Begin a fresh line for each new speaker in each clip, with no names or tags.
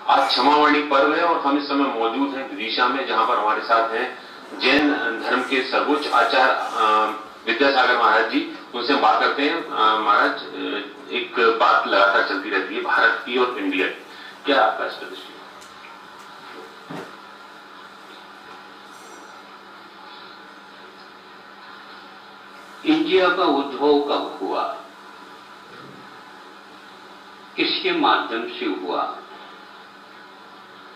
आज क्षमावाणी पर्व है और हम इस समय मौजूद हैं विदिशा में, जहां पर हमारे साथ हैं जैन धर्म के सर्वोच्च आचार्य विद्यासागर महाराज जी। उनसे हम बात करते हैं। महाराज, एक बात लगातार चलती रहती है भारत की और इंडिया की, क्या आपका इस पर दृष्टि?
इंडिया का उद्भव कब हुआ, किसके माध्यम से हुआ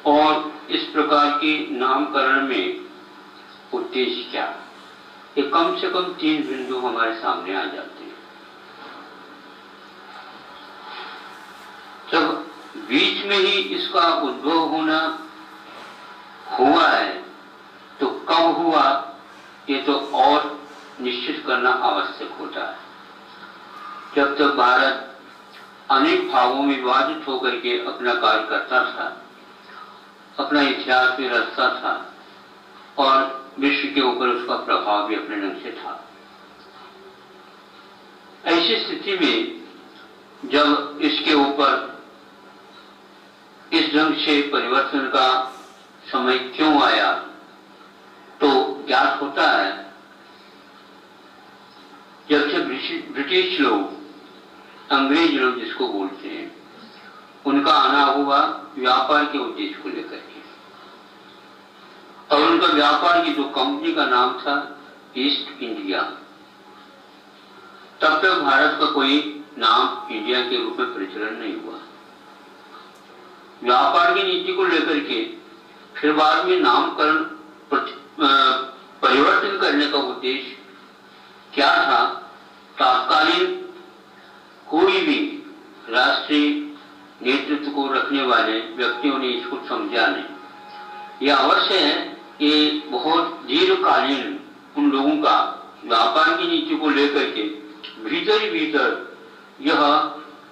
और इस प्रकार के नामकरण में उद्देश्य क्या, ये कम से कम 3 बिंदु हमारे सामने आ जाते हैं। जब बीच में ही इसका उद्भव होना हुआ है तो कब हुआ ये तो और निश्चित करना आवश्यक होता है। जब तक भारत अनेक भागों में विभाजित होकर के अपना कार्य करता था, अपना इतिहास भी रचता था और विश्व के ऊपर उसका प्रभाव भी अपने ढंग से था, ऐसी स्थिति में जब इसके ऊपर इस ढंग से परिवर्तन का समय क्यों आया तो ज्ञात होता है, जब से ब्रिटिश लोग, अंग्रेज लोग जिसको बोलते हैं, उनका आना हुआ व्यापार के उद्देश्य को लेकर के, और उनका व्यापार की जो कंपनी का नाम था ईस्ट इंडिया। तब तक भारत का कोई नाम इंडिया के रूप में प्रचलन नहीं हुआ। व्यापार की नीति को लेकर के फिर बाद में नामकरण परिवर्तन करने का उद्देश्य क्या था, तत्कालीन कोई भी राष्ट्रीय नेतृत्व को रखने वाले व्यक्तियों ने इसको समझा नहीं। यह अवश्य है कि बहुत दीर्घकालीन उन लोगों का व्यापार की नीति को लेकर के भीतर ही भीतर यह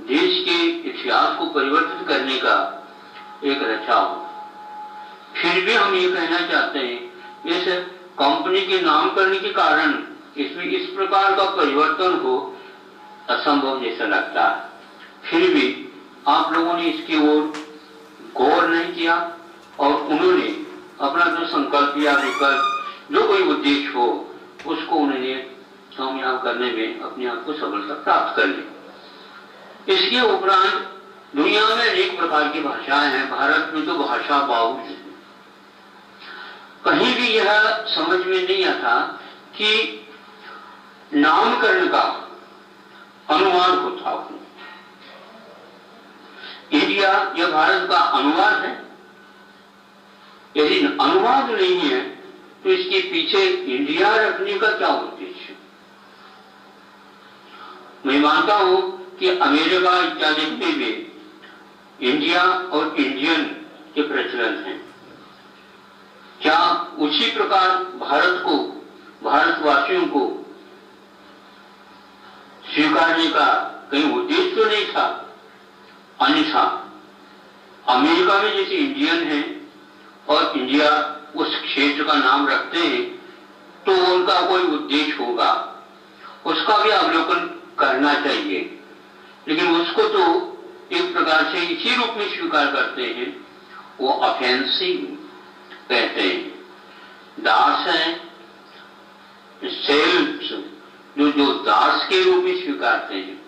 देश के इतिहास को परिवर्तित करने का एक रचाव। फिर भी हम ये कहना चाहते हैं इस कंपनी के नामकरण के कारण इसमें इस प्रकार का परिवर्तन हो असंभव जैसा लगता है। फिर भी आप लोगों ने इसकी ओर गौर नहीं किया और उन्होंने अपना जो संकल्प या विकल्प जो कोई उद्देश्य हो उसको उन्होंने कामयाब करने में अपने आप को सफलता प्राप्त कर ली। इसके उपरांत दुनिया में अनेक प्रकार की भाषाएं हैं, भारत में तो भाषा बाहुल है। कहीं भी यह समझ में नहीं आता कि नामकरण का अनुवाद होता हो। इंडिया यह भारत का अनुवाद है। यदि अनुवाद नहीं है तो इसके पीछे इंडिया रखने का क्या उद्देश्य? मैं मानता हूं कि अमेरिका इत्यादि में भी इंडिया और इंडियन के प्रचलन है। क्या उसी प्रकार भारत को, भारतवासियों को स्वीकारने का कहीं उद्देश्य तो नहीं था? अन्यथा अमेरिका में जैसे इंडियन है और इंडिया उस क्षेत्र का नाम रखते हैं तो उनका कोई उद्देश्य होगा, उसका भी अवलोकन करना चाहिए। लेकिन उसको तो एक प्रकार से इसी रूप में स्वीकार करते हैं, वो ऑफेंसिव कहते हैं। दास है, सेल्स जो दास के रूप में स्वीकारते हैं,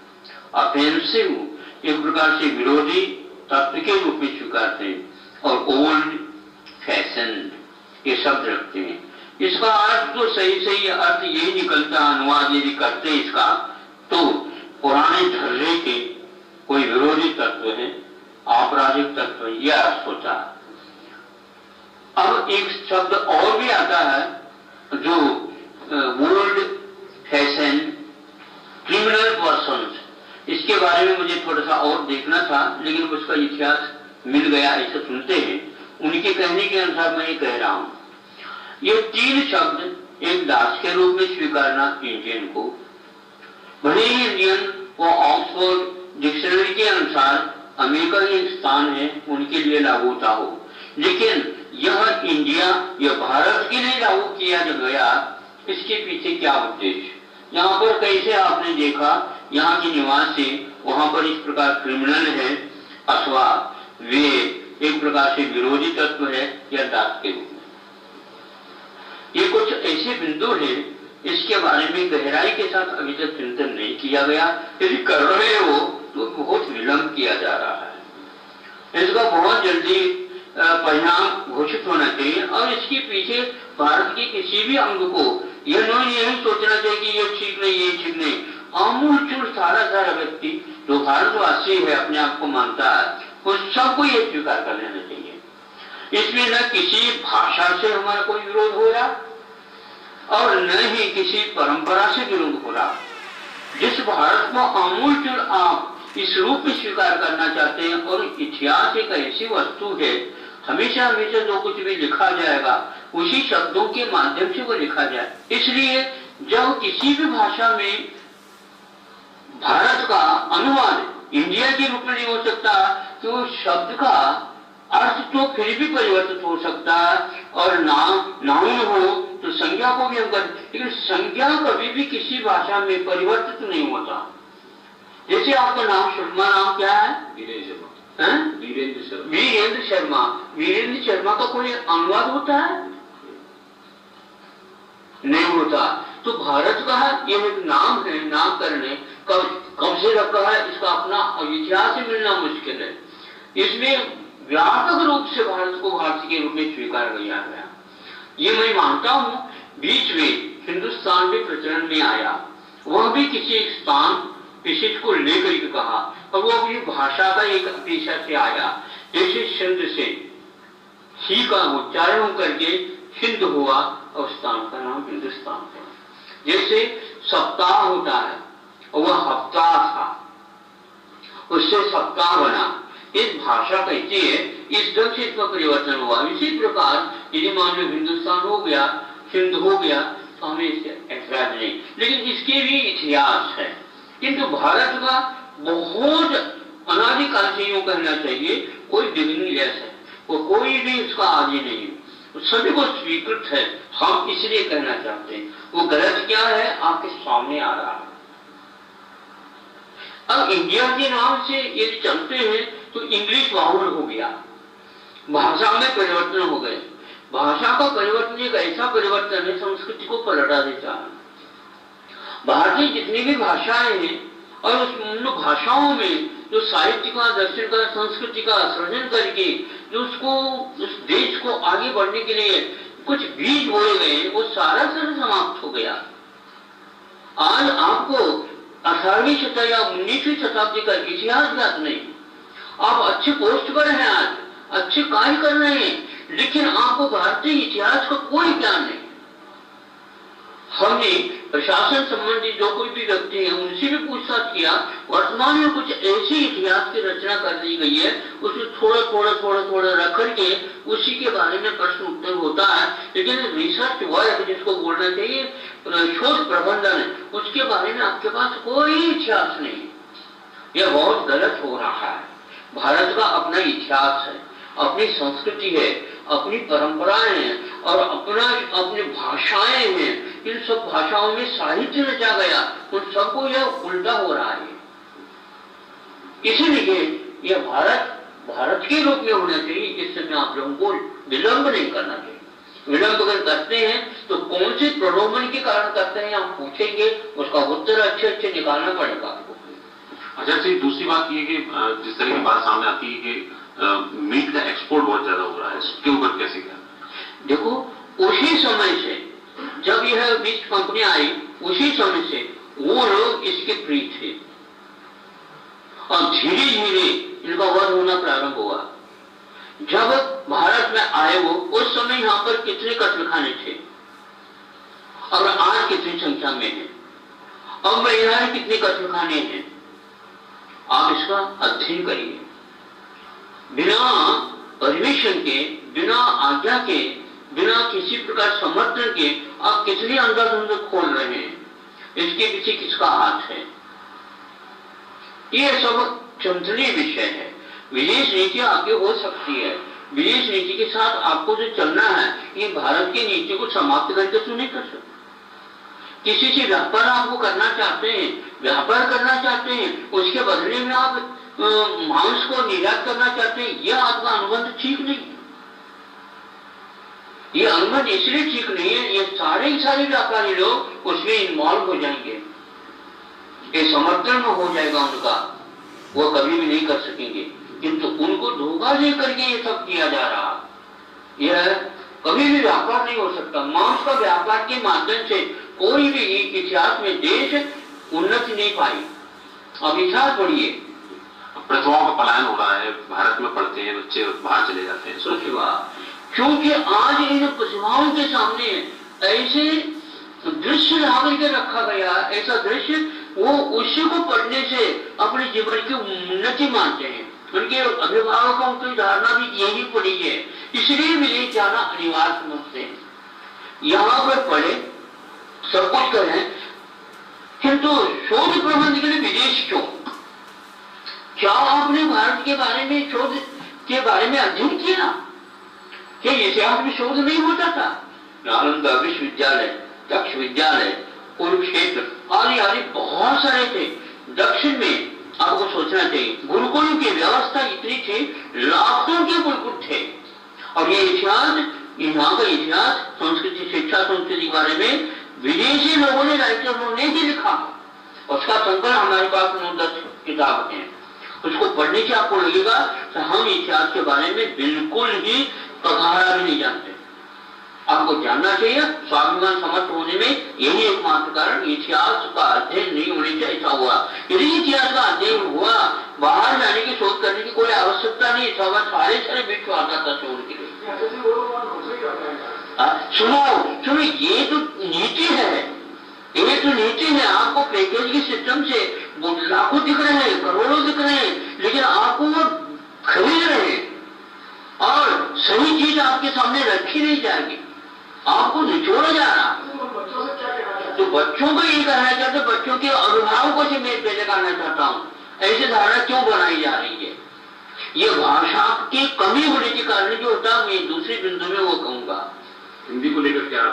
ऑफेंसिव एक प्रकार से विरोधी तत्व के रूप में स्वीकारते हैं, और ओल्ड फैशन ये शब्द रखते हैं। इसका अर्थ तो सही अर्थ यही निकलता, अनुवाद यदि करते हैं इसका, तो पुराने धर्रे के कोई विरोधी तत्व है, आपराधिक तत्व, यह अर्थ होता है। अब एक शब्द और भी आता है जो ओल्ड फैशन, क्रिमिनल पर्सन्स। इसके बारे में मुझे थोड़ा सा और देखना था, लेकिन उसका इतिहास मिल गया, ऐसा सुनते हैं। उनके कहने के अनुसार मैं ये कह रहा हूं, ये 3 शब्द एक दास के रूप में स्वीकारना इंडियन को, भले ही इंडियन वो ऑक्सफोर्ड डिक्शनरी के अनुसार अमेरिका के स्थान है उनके लिए लागू होता हो, लेकिन यह इंडिया, यह भारत के लिए लागू किया गया, इसके पीछे क्या उद्देश्य? यहाँ पर कैसे आपने देखा यहाँ के निवासी वहां पर इस प्रकार क्रिमिनल है अथवा वे एक प्रकार से विरोधी तत्व है या दास के रूप में। ये कुछ ऐसे बिंदु हैं, इसके बारे में गहराई के साथ अभी तक चिंतन नहीं किया गया। यदि कर रहे हो तो बहुत विलंब किया जा रहा है। इसका बहुत जल्दी परिणाम घोषित होना चाहिए और इसके पीछे भारत के किसी भी अंग को यह नहीं सोचना चाहिए कि ये ठीक नहीं, ये ठीक नहीं। आमूलचूल सारा व्यक्ति जो भारतवासी है, अपने आप को मानता है, उस सबको ये स्वीकार कर लेना चाहिए। इसमें न किसी भाषा से हमारा कोई विरोध हो रहा और न ही किसी परंपरा से विरोध हो रहा। जिस भारत को आमूलचूल आप इस रूप में स्वीकार करना चाहते हैं, और इतिहास एक ऐसी वस्तु है, हमेशा जो कुछ भी लिखा जाएगा उसी शब्दों के माध्यम से वो लिखा जाए। इसलिए जब किसी भी भाषा में भारत का अनुवाद इंडिया के रूप में नहीं हो सकता, तो उस शब्द का अर्थ तो फिर भी परिवर्तित हो सकता है, और नाउन हो तो संज्ञा को भी हम कर, लेकिन संज्ञा कभी भी किसी भाषा में परिवर्तित नहीं होता। जैसे आपका नाम शर्मा, नाम क्या है? वीरेंद्र शर्मा। वीरेंद्र शर्मा का कोई अनुवाद होता है? नहीं होता। तो भारत का यह एक नाम है, नामकरण है, कब से रखा है इसका अपना इतिहास से मिलना मुश्किल है। इसमें व्यापक रूप से भारत को भारत के रूप में स्वीकार किया गया। ये मैं मानता हूं बीच में हिंदुस्तान में प्रचलन में आया, वह भी किसी एक स्थान विशेष को लेकर के कहा, और वो अपनी भाषा का एक पेशा से आया। जैसे सिंध से ही का उच्चारण करके हिंद हुआ और स्थान का नाम हिंदुस्तान हुआ। जैसे सप्ताह होता है और वह हफ्ता था, उससे सप्ताह बना। इस भाषा कैसी है, इस ढंग से इसका परिवर्तन हुआ। इसी प्रकार यदि मान लो हिंदुस्तान हो गया, हिंद हो गया, तो हमें इससे ऐतराज नहीं, लेकिन इसके भी इतिहास है। किंतु भारत का बहुत अनादिकाल से यूं कहना चाहिए, कोई बिगिनिंगलेस है, वो कोई भी इसका आदि नहीं, सभी को स्वीकृत है। हम इसलिए कहना चाहते हैं, वो गलत क्या है आपके सामने आ रहा है। अब इंडिया के नाम से यदि चलते हैं तो इंग्लिश बाहुल हो गया, भाषा में परिवर्तन हो गए। भाषा का परिवर्तन एक ऐसा परिवर्तन है, संस्कृति को पलटा देता है। भारतीय जितनी भी भाषाएं हैं, और उन भाषाओं में जो साहित्य का, दर्शन का, संस्कृति का सृजन करके जो उसको, उस देश को आगे बढ़ने के लिए कुछ बीज बोए गए, वो सारा समाप्त हो गया। आज आपको 18वीं शताब्दी या 19वीं शताब्दी का इतिहास ज्ञात नहीं। आप अच्छे पोस्ट पर हैं, आज अच्छे कार्य कर रहे हैं, लेकिन आपको भारतीय इतिहास का कोई ज्ञान नहीं। हमने प्रशासन संबंधी जो कोई भी व्यक्ति है उनसे भी पूछताछ किया, वर्तमान में कुछ ऐसी इतिहास की रचना कर दी गई है, उसमें थोड़ा रख करके उसी के बारे में प्रश्न उत्तर होता है, लेकिन रिसर्च वर्क जिसको बोलना चाहिए, शोध प्रबंधन, उसके बारे में आपके पास कोई इतिहास नहीं। यह बहुत गलत हो रहा है। भारत का अपना इतिहास है, अपनी संस्कृति है, अपनी परंपराएं हैं और अपनी भाषाएं हैं। इन सब भाषाओं में साहित्य रचा गया, उन सबको यह उल्टा हो रहा है। इसीलिए यह भारत के रूप में होना चाहिए, जिससे आप लोगों को विलंब नहीं करना चाहिए। विलंब अगर करते हैं तो कौन से प्रलोभन के कारण करते हैं आप पूछेंगे, उसका उत्तर अच्छे निकालना पड़ेगा आपको।
अच्छा जी, दूसरी बात ये कि जिस तरह की बात सामने आती है कि मीट का एक्सपोर्ट बहुत ज्यादा हो रहा है, इसके ऊपर कैसे क्या?
देखो, उसी समय से जब यह मीट कंपनी आई, उसी समय से वो लोग इसके प्रिय थे और धीरे धीरे इनका वध होना प्रारंभ हुआ। जब भारत में आए वो, उस समय यहाँ पर कितने कत्लखाने थे और आज कितनी संख्या में है, अब महिला में कितने कत्लखाने हैं, आप इसका अध्ययन करिए। बिना परमिशन के, बिना आज्ञा के, बिना किसी प्रकार समर्थन के आप कितने अंधाधुंध खोल रहे हैं, इसके पीछे किसका हाथ है? ये सब चिंतनीय विषय है। विदेश नीति आपकी हो सकती है, विदेश नीति के साथ आपको जो चलना है, ये भारत की नीति को समाप्त करके तो नहीं कर सकते। किसी से व्यापार आपको करना चाहते हैं, व्यापार करना चाहते हैं, उसके बदले में आप मांस को निर्यात करना चाहते हैं, यह आपका अनुबंध ठीक नहीं है। ये अनुबंध इसलिए ठीक नहीं है, ये सारे व्यापारी लोग उसमें इन्वॉल्व हो जाएंगे, ये समर्थन में हो जाएगा उनका, वो कभी भी नहीं कर सकेंगे। किंतु उनको धोखा दे करके ये सब किया जा रहा, यह कभी भी व्यापार नहीं हो सकता। मांस का व्यापार के माध्यम से कोई भी इतिहास में देश उन्नति नहीं पाई। अब इतिहास पढ़िए,
प्रतिभाओं का पलायन हो रहा है, भारत में पढ़ते हैं बच्चे बाहर चले जाते हैं।
प्रतिभा, क्योंकि आज इन प्रतिभाओं के सामने ऐसे दृश्य ला करके रखा गया, ऐसा दृश्य वो उसी को पढ़ने से अपने जीवन की उन्नति मानते हैं। उनके अभिभावकों की धारणा भी यही पड़ी है, इसलिए विदेश जाना अनिवार्य समझते हैं। यहाँ पर पढ़े, सब कुछ करें, किंतु शोध प्रबंध के लिए विदेश क्यों? क्या आपने भारत के बारे में शोध के बारे में अध्ययन किया? क्या इतिहास में शोध नहीं होता था? नालंदा विश्वविद्यालय, दक्ष विद्यालय, कुरुक्षेत्र आदि आदि बहुत सारे थे। दक्षिण में आपको सोचना चाहिए, गुरुकुलों की व्यवस्था इतनी थी, लाखों के गुरुकुल थे। और ये इतिहास, यहाँ का इतिहास, संस्कृति, शिक्षा संस्कृति के बारे में विदेशी लोगों ने, राइटरों ने ही लिखा, उसका संकलन हमारे पास 9-10 किताब हैं। उसको पढ़ने से आपको लगेगा कि हम इतिहास के बारे में बिल्कुल ही कगारा भी नहीं जानते। आपको जानना चाहिए, स्वाभिमान समर्थ होने में यही एकमात्र कारण इतिहास का अध्ययन नहीं होने से ऐसा हुआ। यदि इतिहास का अध्ययन हुआ, बाहर जाने की शोध करने की कोई आवश्यकता नहीं था, सारे विश्व आता था शोध के लिए। सुनो, ये तो नीति है, ये तो नीति है। आपको पैकेज के सिस्टम से लाखों दिख रहे हैं, करोड़ों दिख रहे हैं, लेकिन आपको वो खरीद रहे हैं और सही चीज आपके सामने रखी नहीं जाएगी, आपको निचोड़ा जा रहा। तो बच्चों को ये कहना चाहते, बच्चों के अभिभावकों से मैं पहले कहना चाहता हूँ, ऐसी धारणा क्यों बनाई जा रही है? ये भाषा की कमी होने के कारण जो होता, मैं दूसरी बिंदु में वो कहूंगा।
हिंदी को लेकर क्या?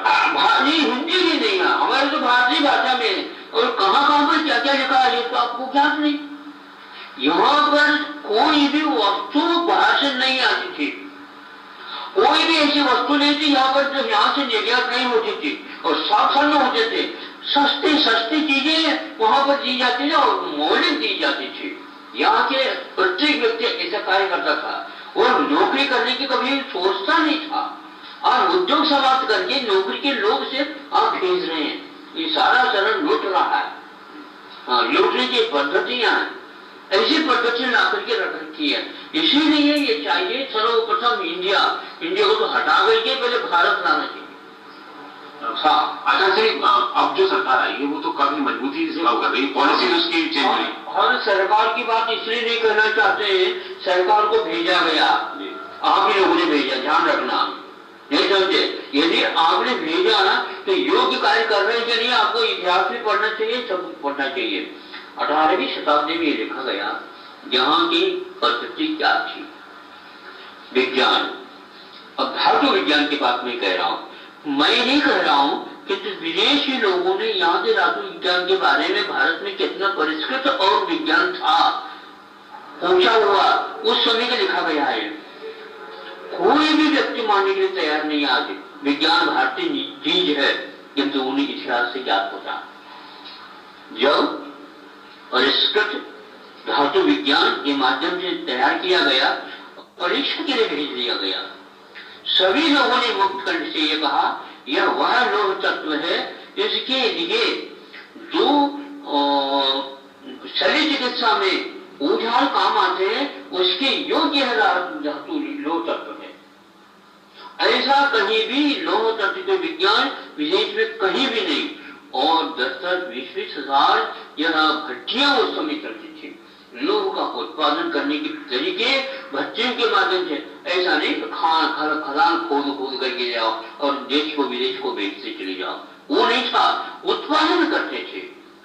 नहीं, हिंदी भी नहीं है हमारे तो भारतीय भाषा में, और कहाँ पर क्या क्या लिखा है ये तो आपको ज्ञात नहीं। यहाँ पर कोई भी वस्तु बाहर से नहीं आती थी, कोई भी ऐसी वस्तु नहीं थी यहाँ पर जो यहाँ से निर्यात नहीं होती थी, और साक्षण होते थे। सस्ती चीजें वहां पर दी जाती थी और मौलिक दी जाती थी। यहाँ के प्रत्येक व्यक्ति ऐसा कार्य करता था, वो नौकरी करने की कभी सोचता नहीं था, और उद्योग समाप्त करके नौकरी के लोग से आप भेज रहे हैं। ये सारा चरण लूट रहा है। लूटने की पद्धतियां ऐसी पद्धति ला करके रख रखी है। इसीलिए ये चाहिए सर्वप्रथम इंडिया को तो हटा करके पहले भारत लाना चाहिए।
आचार्य जी, अब जो सरकार आई है वो तो काफी मजबूती से काम कर रही है, पॉलिसी उसकी चेंज हुई।
हम सरकार की बात इसलिए नहीं कहना चाहते हैं, सरकार को भेजा गया, आप ही लोगों ने भेजा, ध्यान रखना, नहीं समझे? यदि आपने भेजा ना तो योग्य कार्य कर रहे हैं कि नहीं, आपको इतिहास भी पढ़ना चाहिए, सब पढ़ना चाहिए। 18वीं शताब्दी में लिखा गया, यहाँ की प्रकृति क्या थी, विज्ञान। अब धातु विज्ञान की बात मैं कह रहा हूँ, मैं नहीं कह रहा हूँ, किंतु विदेशी लोगों ने यहाँ के धातु विज्ञान के बारे में भारत में कितना परिष्कृत और विज्ञान था, पहुंचा हुआ, उस समय का लिखा गया है। कोई भी व्यक्ति मानने के लिए तैयार नहीं आज विज्ञान भारतीय चीज है, किंतु उन्हें इतिहास से ज्ञात होता। जब परिष्कृत धातु विज्ञान के माध्यम से तैयार किया गया, परीक्षण के लिए भेज दिया गया, सभी लोगों ने मुक्त कंठ से यह कहा, यह वह लौह तत्व है इसके लिए जो शल्य चिकित्सा में औजार काम आते हैं, उसके योग्य है धातु लौह तत्व है। ऐसा कहीं भी लौह तत्व के विज्ञान विदेश में कहीं भी नहीं। और 10-20 हजार यह भट्टियां उस समय चलती थी, लोह का उत्पादन करने के तरीके भट्टियों के माध्यम से। ऐसा नहीं खदान खोद करके जाओ और देश को विदेश को बेचते चले जाओ, वो नहीं था। उत्पादन करते थे,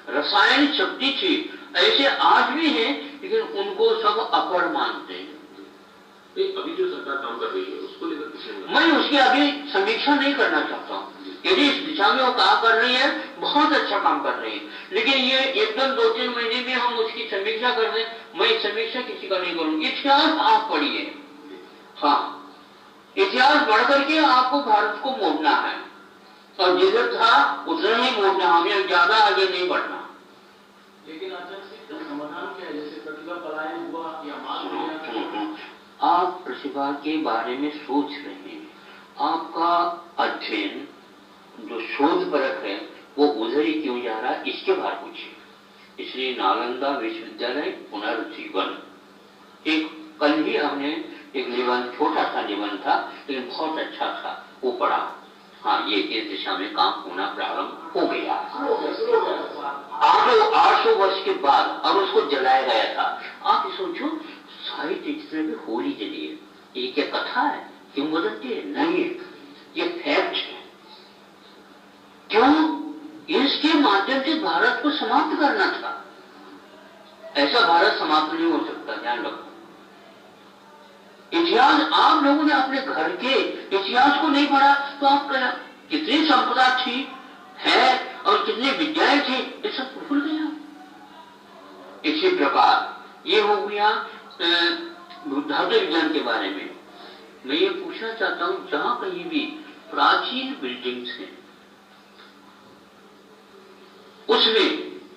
रासायनिक शक्ति थी। ऐसे आज भी हैं, लेकिन उनको सब अपर मानते हैं।
अभी जो सरकार काम कर रही है उसको लेकर
मैं उसकी अभी समीक्षा नहीं करना चाहता हूँ। यदि इस दिशा में वो काम कर रही है, बहुत अच्छा काम कर रही है, लेकिन ये एकदम 2-3 महीने में हम उसकी समीक्षा कर दें, मैं समीक्षा किसी का नहीं करूंगी। इतिहास आप पढ़िए, हाँ, इतिहास पढ़ करके आपको भारत को मोड़ना है, और जिधर था उतना ही मोड़ना, हमें ज्यादा आगे नहीं बढ़ना।
लेकिन आचार्य समाधान क्या है? जैसे प्रतिभा पलायन हुआ या
आप प्रतिभा के बारे में सोच रहे हैं, आपका अध्ययन जो शोध परक है वो उधर ही क्यों जा रहा है, इसके बारे में पूछिए। इसलिए नालंदा विश्वविद्यालय पुनर्जीवन, एक कल ही हमने एक निबंध, छोटा सा निबंध था लेकिन बहुत अच्छा था, वो पढ़ा। हाँ, ये इस दिशा में काम होना प्रारंभ हो गया। 800 वर्ष के बाद अब उसको जलाया गया था। आप सोचो, साहित्य जितने भी होली जली है, ये क्या कथा है, किंवदंती है? नहीं है, ये फैक्ट है। क्यों? इसके माध्यम से भारत को समाप्त करना था। ऐसा भारत समाप्त नहीं हो सकता, ध्यान रखो। इतिहास आप लोगों ने अपने घर के इतिहास को नहीं पढ़ा तो आप कितनी संपदा थी है और कितनी विद्याएं थी, ये सब भूल गया। इसी प्रकार ये हो गया धातु विज्ञान के बारे में। मैं ये पूछना चाहता हूं, जहां कहीं भी प्राचीन बिल्डिंग्स हैं उसमें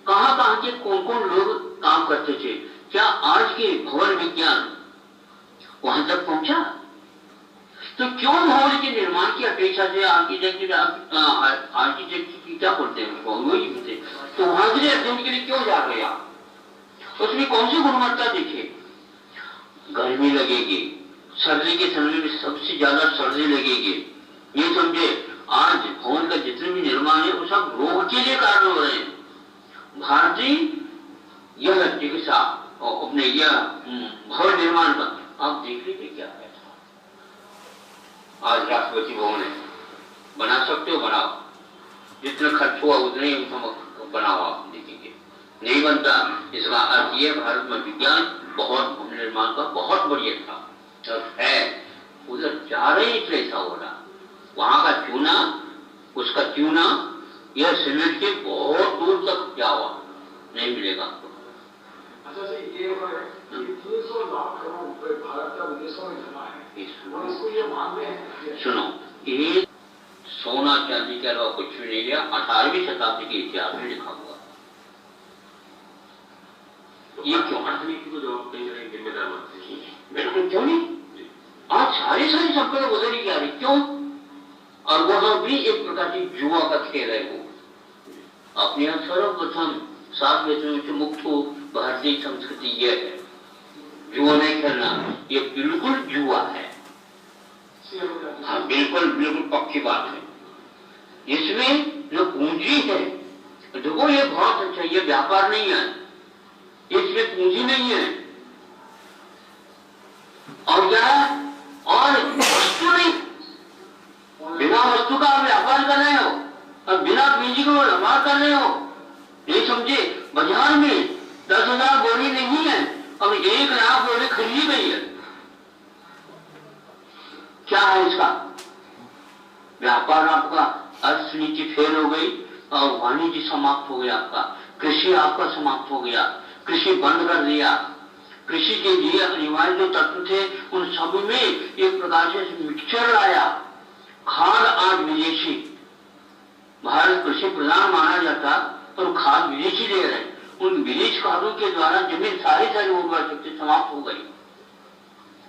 कहां के कौन कौन लोग काम करते थे? क्या आज के भवन विज्ञान वहां तक पहुंचा? तो क्यों भवन के निर्माण की अपेक्षा से आर्किटेक्ट की क्या बोलते हैं उसको, वही बोलते, तो वहां के अध्ययन के लिए क्यों जा गया? उसमें कौन सी गुणवत्ता दिखे? गर्मी लगेगी, सर्दी के समय में सबसे ज्यादा सर्दी लगेगी, ये समझे। आज भवन का जितने भी निर्माण है वो सब रोग के लिए कारण हो रहे हैं। भारतीय यह चिकित्सा और अपने यह भवन निर्माण का आप देख लीजिए क्या है। आज राष्ट्रपति भवन है, बना सकते हो, बनाओ, जितना खर्च हुआ उतने ही बनाओ, आप देखेंगे नहीं बनता। इसका अर्थ यह भारत में विज्ञान बहुत, भवन निर्माण का बहुत बढ़िया था और है, उधर जा रहे ही ऐसा हो रहा। वहां का चूना, उसका चूना यह सीमेंट के बहुत दूर तक क्या हुआ नहीं मिलेगा आपको।
अच्छा जी, ये 300 लाख करोड़ रुपए भारत का विदेशों में जमा है और इसको ये मान रहे हैं।
सुनो, ये सोना चांदी के अलावा कुछ भी नहीं लिया, 18वीं शताब्दी के इतिहास में लिखा हुआ। ये क्यों?
राजनीति को जवाब कहीं ना कहीं जिम्मेदार मानते हैं।
बिल्कुल, क्यों नहीं? आज सारी संपदा उधर ही जा रही, क्यों? और वहां भी एक प्रकार की जुआ का खेल है। वो अपने यहां सर्वप्रथम 7 वेदों से मुक्त हो भारतीय संस्कृति यह है, जुआ नहीं खेलना, ये बिल्कुल जुआ है। हाँ, बिल्कुल बिल्कुल पक्की बात है। इसमें जो पूंजी है, देखो ये बहुत अच्छा, ये व्यापार नहीं है, इसमें पूंजी नहीं है और क्या है, और वस्तु नहीं। बिना वस्तु का आप व्यापार कर रहे हो और बिना पूंजी को व्यापार कर रहे हो, नहीं समझे। बाजार में 10,000 बोरी नहीं है और 1 लाख बोरी खरीदी गई है, क्या है इसका? व्यापार आपका, अर्थनीति फेल हो गई और वाणिज्य समाप्त हो गया आपका, कृषि आपका समाप्त हो गया, कृषि बंद कर दिया। कृषि के लिए अनिवार्य जो तत्व थे उन सब में एक प्रकार से मिक्सचर लाया। खाद आज विदेशी, भारत कृषि प्रधान माना जाता और खाद विदेशी ले रहे, उन विदेश खादों के द्वारा जमीन सारी उर्वरा शक्ति समाप्त हो गई।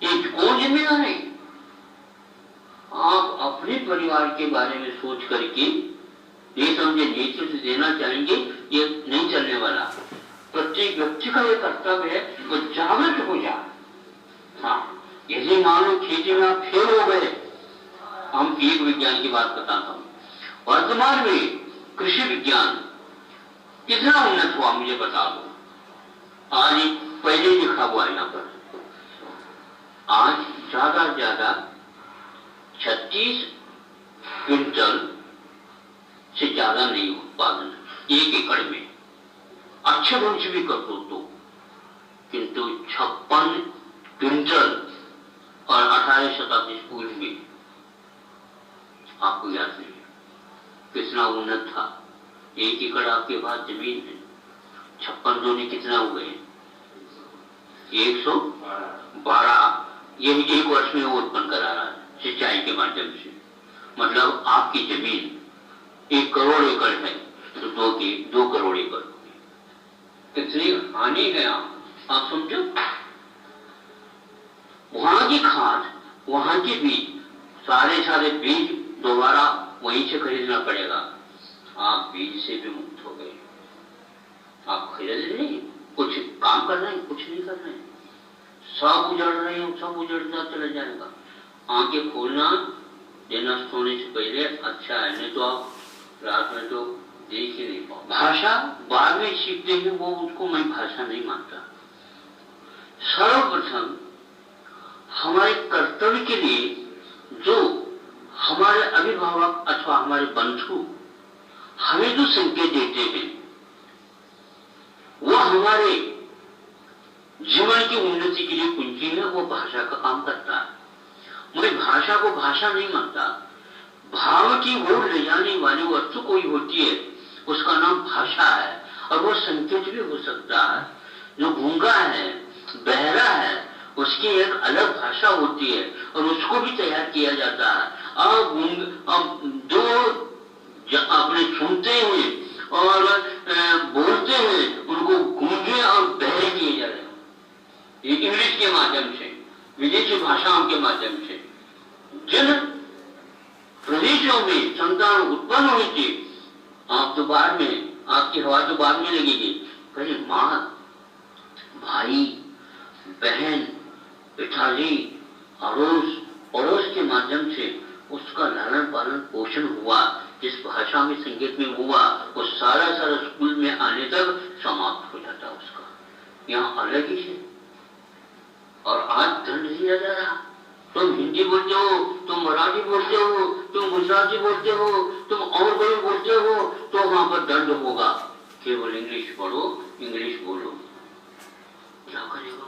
ये कौन जिम्मेदार है? आप अपने परिवार के बारे में सोच करके ये समझे नेतृत्व देना चाहेंगे, ये नहीं चलने वाला। प्रत्येक व्यक्ति का ये कर्तव्य है वो जागृत हो जाए। हाँ, यदि मान लो खेती में आप फेल हो गए, हम एक विज्ञान की बात बताता हूं, वर्तमान में कृषि विज्ञान कितना उन्नत हुआ मुझे बता दो। आज पहले लिखा हुआ है यहाँ पर, आज ज्यादा से ज्यादा 36 क्विंटल से ज्यादा नहीं उत्पादन 1 एकड़ में, अच्छे ढंग से भी कर दो तो, किंतु 56 क्विंटल और 18वीं शताब्दी पूर्व में आपको याद नहीं है। कितना उन्नत था। 1 एकड़ आपके पास जमीन है, 56 दूनी कितना हुए? 112। यही 1 वर्ष में वो उत्पन्न करा रहा है सिंचाई के माध्यम से। मतलब आपकी जमीन 1 करोड़ एकड़ है तो 2 करोड़ एकड़, कितनी हानि है आप समझो। वहां की खाद, वहां के बीज, सारे बीज दोबारा वहीं से खरीदना पड़ेगा। आप बीज से भी मुक्त हो गए, आप खरीद नहीं, कुछ काम कर रहे हैं, कुछ नहीं कर रहे हैं, सब उजड़ रहे हैं, सब उजड़ता चला जाएगा। आंखें खोलना देना सोने से पहले अच्छा है, नहीं तो आप रात में तो देख ही नहीं पाओ। भाषा बाद में सीखते हैं, वो उसको मैं भाषा नहीं मानता। सर्वप्रथम हमारे कर्तव्य के लिए जो हमारे अभिभावक अथवा हमारे बंधु हमें जो संकेत देते हैं, वो हमारे जीवन की उन्नति के लिए कुंजी है, वो भाषा का काम करता है। मैं भाषा को भाषा नहीं मानता। भाव की ओर ले जाने वाली वस्तु कोई होती है, उसका नाम भाषा है, और वो संकेत भी हो सकता है। जो गूंगा है, बहरा है, उसकी एक अलग भाषा होती है और उसको भी तैयार किया जाता है। अब जो अपने सुनते हैं और बोलते हैं, उनको गूंगे और बहरे किए जा रहे हैं, ये इंग्लिश के माध्यम से, विदेशी भाषाओं के माध्यम से। जिन प्रदेशों में संतान उत्पन्न हुई थी, आप तो बाद में, आपकी हवा तो बाद में लगेगी, पहले माँ, भाई, बहन, पिताजी, अड़ोस के माध्यम से उसका लालन पालन पोषण हुआ। जिस भाषा में संगीत में हुआ, वो सारा स्कूल में आने तक समाप्त हो जाता उसका। यहाँ अलग ही है। और आज दंड दिया जा रहा, तुम हिंदी बोलते हो, तुम मराठी बोलते हो, तुम गुजराती बोलते हो, तुम और कोई बोलते हो, तो वहां पर दंड होगा। केवल इंग्लिश पढ़ो, इंग्लिश बोलो। क्या करेगा?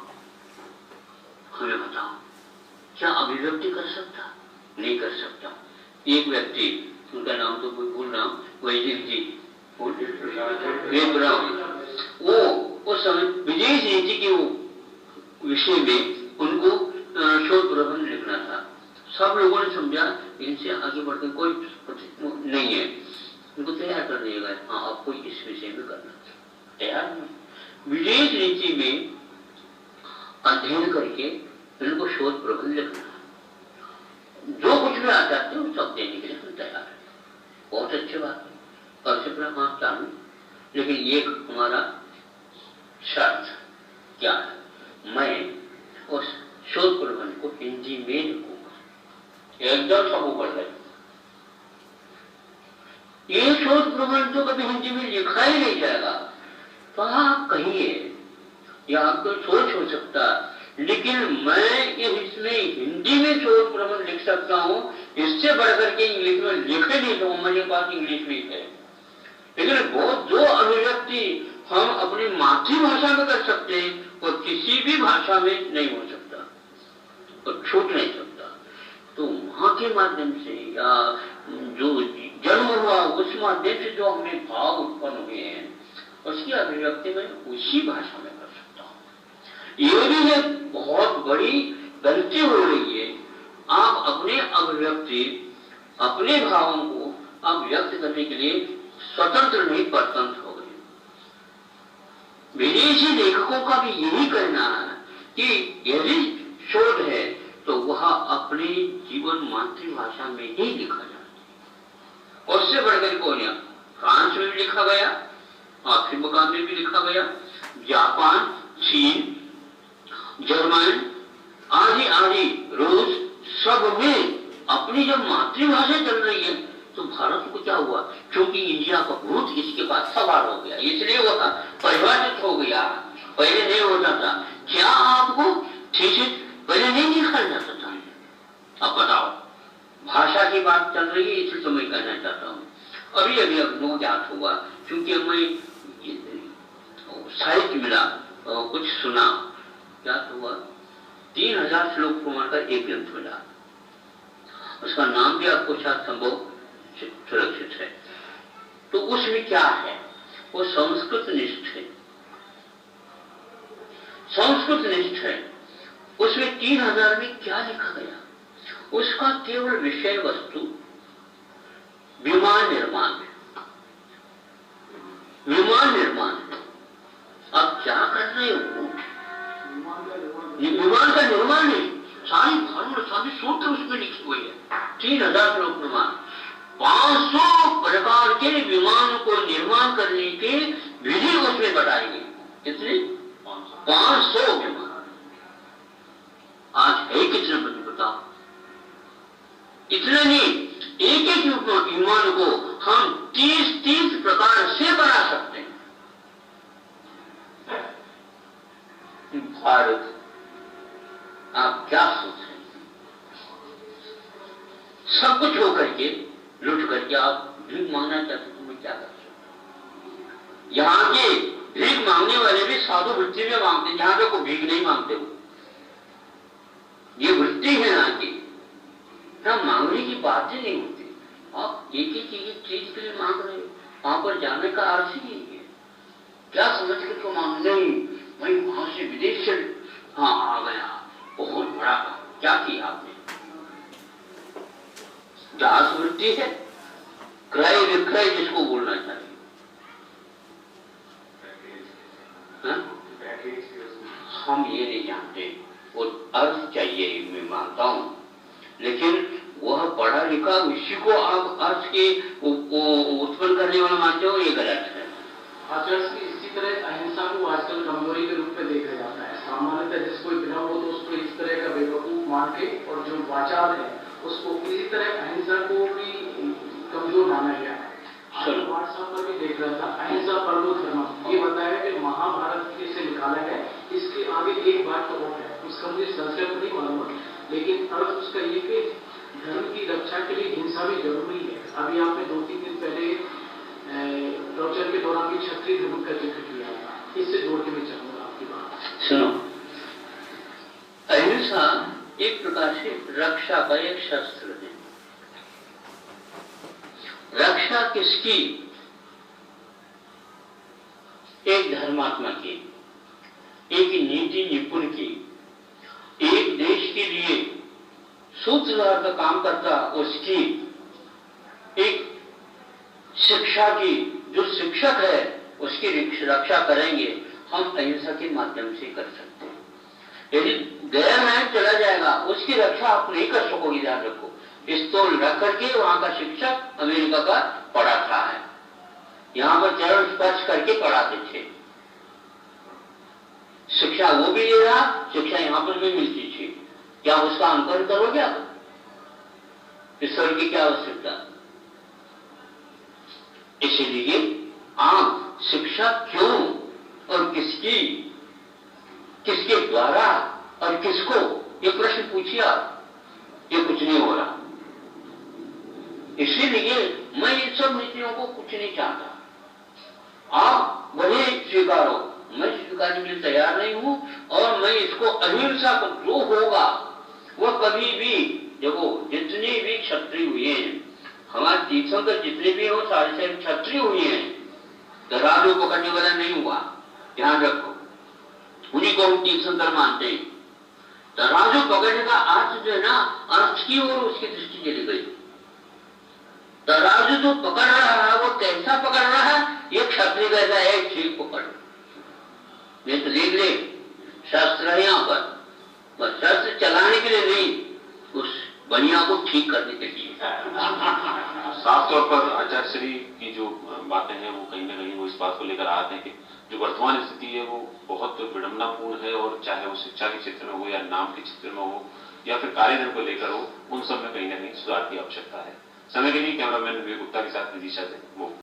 हमें बताओ, क्या अभिव्यक्ति कर सकता? नहीं कर सकता। एक व्यक्ति, उनका नाम तो कोई भूल रहा हूं, वैदिक जी, वो उस समय विदेश नीति के विषय में उनको शोध प्रबंध लिखना था। सब लोगों ने समझा इनसे आगे बढ़कर कोई नहीं है, उनको तैयार कर दिया गया। हाँ, आपको इस विषय में करना तैयार नहीं। विदेश नीति में अध्ययन करके इनको शोध प्रबंध लिखना, जो कुछ भी आ जाते हैं सब देने के लिए हम तैयार है। बहुत अच्छी बात है, और से हाँ चालू। लेकिन ये हमारा शर्त क्या है? मैं उस शोध प्रबंध को हिंदी में लिखूंगा, एकदम सब ऊपर है। ये शोध प्रबंध तो कभी हिंदी में लिखा ही नहीं जाएगा। तो आप कहिए, या आपको सोच हो सकता, लेकिन मैं इसमें हिंदी में शोध प्रबंध लिख सकता हूँ, इससे बढ़कर के इंग्लिश में लिखे नहीं तो मेरे पास इंग्लिश में है। लेकिन बहुत जो अभिव्यक्ति हम अपनी मातृभाषा में कर सकते हैं, वो किसी भी भाषा में नहीं हो सकता और छूट नहीं सकता। तो वहां के माध्यम से या जो जन्म हुआ उस माध्यम से जो हमें भाव उत्पन्न हुए हैं, उसकी अभिव्यक्ति में उसी भाषा में कर सकता हूँ। ये भी एक बहुत बड़ी गलती हो रही है। आप अपने अभिव्यक्ति, अपने भावों को आप व्यक्त करने के लिए स्वतंत्र नहीं, परतंत्र हो गए। विदेशी लेखकों का भी यही कहना है कि यदि शोध है तो वह अपने जीवन मातृभाषा में ही लिखा जाए। उससे बढ़कर कौन है? फ्रांस में भी लिखा गया, अफ्रीका में भी लिखा गया, जापान, चीन, जर्मन आदि आदि, रूस, सब में अपनी जब मातृभाषा चल रही है, तो भारत को क्या हुआ? क्योंकि इंडिया का भूत इसके बाद सवार हो गया, इसलिए वो परिवर्तित हो गया। पहले नहीं होता था। क्या आपको ठीक है पहले नहीं लिखा जाता था? अब बताओ, भाषा की बात चल रही है, इसलिए तो मैं कहना चाहता हूँ। अभी अभी अभिनव ज्ञात हुआ, क्योंकि मैं साहित्य मिला, कुछ सुना, क्या हुआ, 3000 श्लोक प्रमाण का एक ग्रंथ मिला। उसका नाम भी आपको शायद संभव सुरक्षित है। तो उसमें क्या है? वो संस्कृत निष्ठ है, संस्कृत निष्ठ है। उसमें 3000 में क्या लिखा गया? उसका केवल विषय वस्तु विमान निर्माण है, विमान निर्माण है। अब क्या कर रहे हो? विमान का निर्माण है, सारी फॉर्मूला सारी सूत्र उसमें लिखी हुई है। 3000 श्लोक प्रमाण, 500 प्रकार के विमान को निर्माण करने के विधि उसमें बताई गई। कितने? 500 विमान। आज है कितने बने बताओ? इतना नहीं, एक एक विमान को हम 30 प्रकार से बना सकते हैं। भारत, आप क्या सोच रहे हैं? सब कुछ हो करके लुट करके आप भीख मांगना चाहते हो, मैं क्या कर सकता? यहां के भीख मांगने वाले भी साधु वृत्ति में मांगते हैं, जहां पे कोई भीख नहीं मांगते हो। ये वृत्ति है ना कि ना मांगने की बात ही नहीं होती। आप एक एक चीज के लिए मांग रहे हो, वहां पर जाने का अर्थ ही नहीं है। क्या समझ कर तो मांग नहीं, भाई वहां से विदेश से हाँ आ गया, बहुत बड़ा काम। क्या किया आपने? दास वृत्ति है, क्रय विक्रय जिसको बोलना चाहिए। हम ये नहीं जानते, वो अर्थ चाहिए, मैं मानता हूं, लेकिन वह पढ़ा लिखा उसी को आप अर्थ के उत्पन्न करने वाला मानते हो, ये गलत है।
आचार्य, इसी तरह अहिंसा को आजकल कमजोरी के रूप में देखा जाता है। सामान्यतः जिसको बिना हो तो उसको इस तरह का बेवकूफ मान के, और जो वाचाल है उसको इसी तरह अहिंसा को भी कमजोर माना गया है। व्हाट्सएप पर भी देख रहा था, अहिंसा परमो धर्म, ये बताया कि महाभारत से निकाला है। इसके आगे एक बात तो और है, उसका मुझे संस्कृत नहीं मालूम, लेकिन अर्थ उसका ये कि धर्म की रक्षा के लिए हिंसा भी जरूरी है। अभी आपने 2-3 दिन पहले प्रवचन के दौरान भी क्षत्रिय धर्म का जिक्र किया था, इससे जोड़ के मैं चाहूंगा आपकी बात।
सुनो, अहिंसा एक प्रकार से रक्षा का एक शस्त्र है। रक्षा किसकी? एक धर्मात्मा की, एक नीति निपुण की, एक देश के लिए सूत्रधार का काम करता उसकी, एक शिक्षा की, जो शिक्षक है उसकी रक्षा करेंगे हम अहिंसा के माध्यम से कर सकते हैं। यदि गया मैच चला जाएगा, उसकी रक्षा आप नहीं कर सकोगे। ध्यान रखो, पिस्तौल रख करके वहां का शिक्षक अमेरिका का पढ़ाता है, यहां पर चरण स्पर्श करके पढ़ाते थे। शिक्षा वो भी ले रहा, शिक्षा यहां पर भी मिलती थी। क्या उसका अनुकरण करोगे आप? पिस्तौल की क्या आवश्यकता? इसलिए आप शिक्षा क्यों और किसकी, किसके द्वारा और किसको, ये प्रश्न पूछिए आप। ये कुछ नहीं हो रहा। इसीलिए मैं इन सब नीतियों को कुछ नहीं चाहता। आप वही स्वीकारो, मैं स्वीकारने के लिए तैयार नहीं हूं। और मैं इसको अहिंसा को जो होगा वह कभी भी, देखो जितने भी क्षत्रिय हुए हैं, हमारे तीर्थंकर जितने भी हो, सारे क्षत्रिय हुए हैं, तराजू पकड़ने वाला नहीं हुआ। ध्यान रखो, उन्हीं को हम तीर्थंकर मानते हैं। तराजू पकड़ने का अर्थ जो है ना, अर्थ की ओर उसकी दृष्टि चली गई। तराजू जो पकड़ रहा है वो कैसा पकड़ रहा है? ये क्षत्रिय कैसा है, ठीक पकड़। नहीं तो देख ले, शास्त्र है यहां पर, बस शास्त्र चलाने के लिए नहीं, उस बनिया को ठीक करने के लिए।
साफ तौर पर आचार्य श्री की जो बातें हैं वो कहीं ना कहीं वो इस बात को लेकर आते हैं कि जो वर्तमान स्थिति है वो बहुत विडंबनापूर्ण है, और चाहे वो शिक्षा के क्षेत्र में हो या नाम के क्षेत्र में हो या फिर कार्यधन को लेकर हो, उन सब में कहीं ना कहीं सुधार की आवश्यकता है। समय के लिए कैमरामैन विवेक गुप्ता के साथ विदिशा थे वो।